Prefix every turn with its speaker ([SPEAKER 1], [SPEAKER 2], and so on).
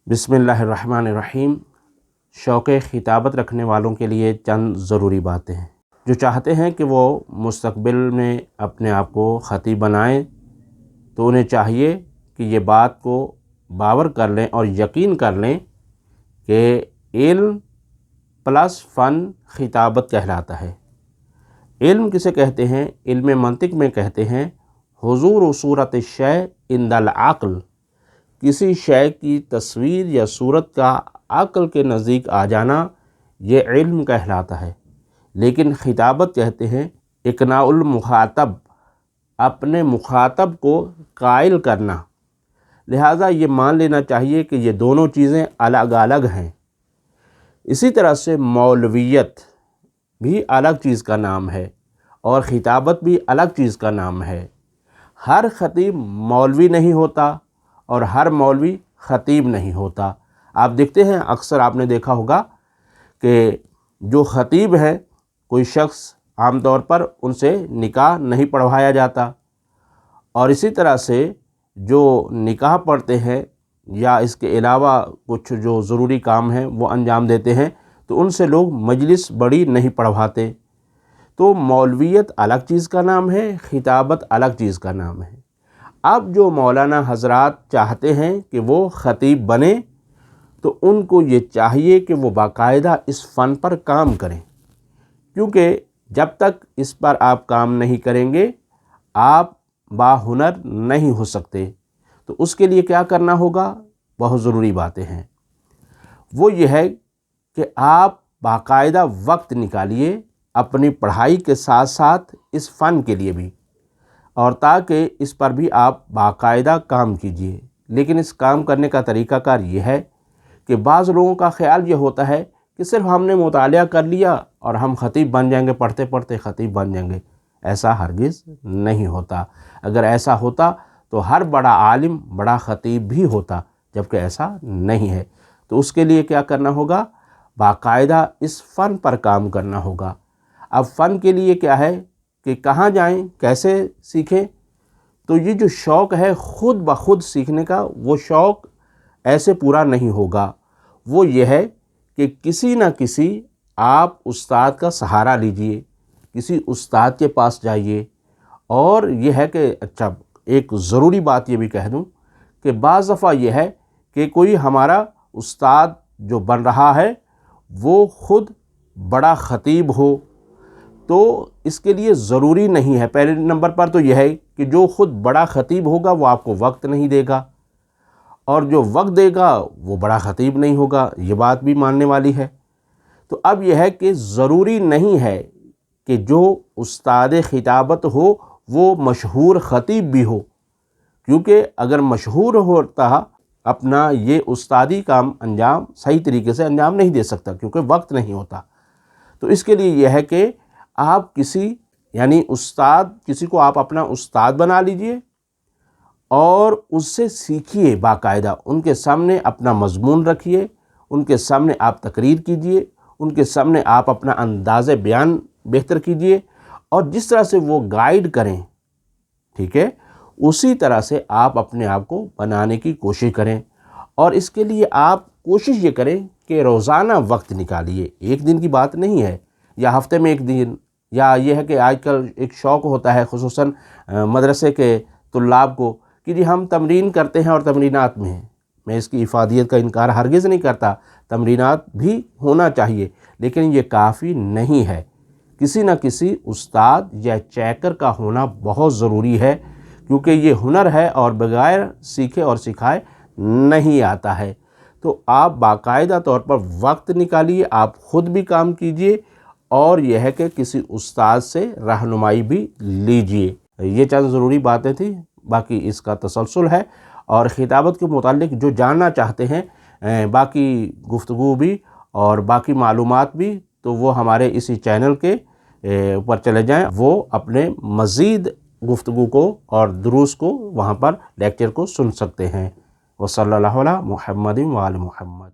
[SPEAKER 1] بسم اللہ الرحمن الرحیم۔ شوق خطابت رکھنے والوں کے لیے چند ضروری باتیں ہیں۔ جو چاہتے ہیں کہ وہ مستقبل میں اپنے آپ کو خطیب بنائیں تو انہیں چاہیے کہ یہ بات کو باور کر لیں اور یقین کر لیں کہ علم پلس فن خطابت کہلاتا ہے۔ علم کسے کہتے ہیں؟ علم منطق میں کہتے ہیں حضور صورت الشیء عند العقل، کسی شے کی تصویر یا صورت کا عقل کے نزدیک آ جانا، یہ علم کہلاتا ہے۔ لیکن خطابت کہتے ہیں اقناع المخاطب، اپنے مخاطب کو قائل کرنا۔ لہٰذا یہ مان لینا چاہیے کہ یہ دونوں چیزیں الگ الگ ہیں۔ اسی طرح سے مولویت بھی الگ چیز کا نام ہے اور خطابت بھی الگ چیز کا نام ہے۔ ہر خطیب مولوی نہیں ہوتا اور ہر مولوی خطیب نہیں ہوتا۔ آپ دیکھتے ہیں، اکثر آپ نے دیکھا ہوگا کہ جو خطیب ہے کوئی شخص عام طور پر ان سے نکاح نہیں پڑھوایا جاتا، اور اسی طرح سے جو نکاح پڑھتے ہیں یا اس کے علاوہ کچھ جو ضروری کام ہیں وہ انجام دیتے ہیں تو ان سے لوگ مجلس بڑی نہیں پڑھواتے۔ تو مولویت الگ چیز کا نام ہے، خطابت الگ چیز کا نام ہے۔ اب جو مولانا حضرات چاہتے ہیں کہ وہ خطیب بنیں تو ان کو یہ چاہیے کہ وہ باقاعدہ اس فن پر کام کریں، کیونکہ جب تک اس پر آپ کام نہیں کریں گے آپ باہنر نہیں ہو سکتے۔ تو اس کے لیے کیا کرنا ہوگا؟ بہت ضروری باتیں ہیں۔ وہ یہ ہے کہ آپ باقاعدہ وقت نکالیے اپنی پڑھائی کے ساتھ ساتھ اس فن کے لیے بھی، اور تاکہ اس پر بھی آپ باقاعدہ کام کیجیے۔ لیکن اس کام کرنے کا طریقہ کار یہ ہے کہ بعض لوگوں کا خیال یہ ہوتا ہے کہ صرف ہم نے مطالعہ کر لیا اور ہم خطیب بن جائیں گے، پڑھتے پڑھتے خطیب بن جائیں گے۔ ایسا ہرگز نہیں ہوتا۔ اگر ایسا ہوتا تو ہر بڑا عالم بڑا خطیب بھی ہوتا، جبکہ ایسا نہیں ہے۔ تو اس کے لیے کیا کرنا ہوگا؟ باقاعدہ اس فن پر کام کرنا ہوگا۔ اب فن کے لیے کیا ہے کہ کہاں جائیں، کیسے سیکھیں؟ تو یہ جو شوق ہے خود بخود سیکھنے کا، وہ شوق ایسے پورا نہیں ہوگا۔ وہ یہ ہے کہ کسی نہ کسی آپ استاد کا سہارا لیجئے، کسی استاد کے پاس جائیے۔ اور یہ ہے کہ اچھا، ایک ضروری بات یہ بھی کہہ دوں کہ بعض دفعہ یہ ہے کہ کوئی ہمارا استاد جو بن رہا ہے وہ خود بڑا خطیب ہو، تو اس کے لیے ضروری نہیں ہے۔ پہلے نمبر پر تو یہ ہے کہ جو خود بڑا خطیب ہوگا وہ آپ کو وقت نہیں دے گا، اور جو وقت دے گا وہ بڑا خطیب نہیں ہوگا، یہ بات بھی ماننے والی ہے۔ تو اب یہ ہے کہ ضروری نہیں ہے کہ جو استاد خطابت ہو وہ مشہور خطیب بھی ہو، کیونکہ اگر مشہور ہوتا اپنا یہ استادی کام انجام صحیح طریقے سے انجام نہیں دے سکتا، کیونکہ وقت نہیں ہوتا۔ تو اس کے لیے یہ ہے کہ آپ کسی کو آپ اپنا استاد بنا لیجئے اور اس سے سیکھیے باقاعدہ۔ ان کے سامنے اپنا مضمون رکھیے، ان کے سامنے آپ تقریر کیجئے، ان کے سامنے آپ اپنا انداز بیان بہتر کیجئے، اور جس طرح سے وہ گائیڈ کریں، ٹھیک ہے، اسی طرح سے آپ اپنے آپ کو بنانے کی کوشش کریں۔ اور اس کے لیے آپ کوشش یہ کریں کہ روزانہ وقت نکالیے، ایک دن کی بات نہیں ہے، یا ہفتے میں ایک دن، یا یہ ہے کہ آج کل ایک شوق ہوتا ہے خصوصاً مدرسے کے طلاب کو کہ جی ہم تمرین کرتے ہیں اور تمرینات میں ہیں۔ میں اس کی افادیت کا انکار ہرگز نہیں کرتا، تمرینات بھی ہونا چاہیے، لیکن یہ کافی نہیں ہے۔ کسی نہ کسی استاد یا چیکر کا ہونا بہت ضروری ہے، کیونکہ یہ ہنر ہے اور بغیر سیکھے اور سکھائے نہیں آتا ہے۔ تو آپ باقاعدہ طور پر وقت نکالیے، آپ خود بھی کام کیجئے، اور یہ ہے کہ کسی استاد سے رہنمائی بھی لیجئے۔ یہ چند ضروری باتیں تھیں، باقی اس کا تسلسل ہے، اور خطابت کے متعلق جو جاننا چاہتے ہیں باقی گفتگو بھی اور باقی معلومات بھی، تو وہ ہمارے اسی چینل کے اوپر چلے جائیں، وہ اپنے مزید گفتگو کو اور دروس کو وہاں پر لیکچر کو سن سکتے ہیں۔ وصلی اللہ علی محمد وآل محمد۔